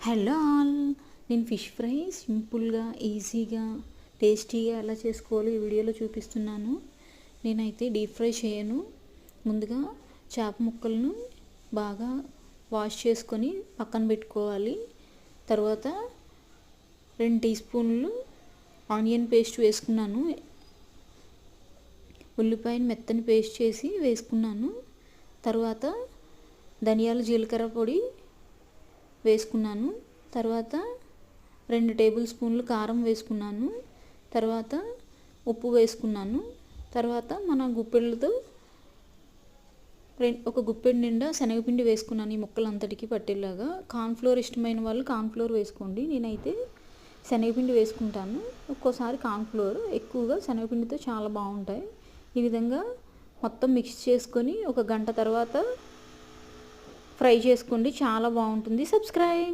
Hello all, నేను fish fry సింపుల్గా ఈజీగా టేస్టీగా ఎలా చేసుకోవాలో ఈ వీడియోలో చూపిస్తున్నాను. నేనైతే డీప్ ఫ్రై చేయను. ముందుగా చేప ముక్కలను బాగా వాష్ చేసుకొని పక్కన పెట్టుకోవాలి. తర్వాత 2 టీ స్పూన్లు ఆనియన్ పేస్ట్ వేసుకున్నాను. ఉల్లిపాయను మెత్తని పేస్ట్ చేసి వేసుకున్నాను. తర్వాత ధనియాల జీలకర్ర పొడి వేసుకున్నాను. తర్వాత 2 టేబుల్ స్పూన్లు కారం వేసుకున్నాను. తర్వాత ఉప్పు వేసుకున్నాను. తర్వాత మన గుప్పెళ్ళతో ఒక గుప్పెడు నిండా శనగపిండి వేసుకున్నాను. ఈ ముక్కలంతటికి పట్టేలాగా. కార్న్ఫ్లోర్ ఇష్టమైన వాళ్ళు కార్న్ఫ్లోర్ వేసుకోండి. నేనైతే శనగపిండి వేసుకుంటాను. ఒక్కోసారి కార్న్ఫ్లోర్, ఎక్కువగా శనగపిండితో చాలా బాగుంటాయి. ఈ విధంగా మొత్తం మిక్స్ చేసుకొని 1 గంట తర్వాత ఫ్రై చేసుకోండి, చాలా బాగుంటుంది. సబ్స్క్రైబ్.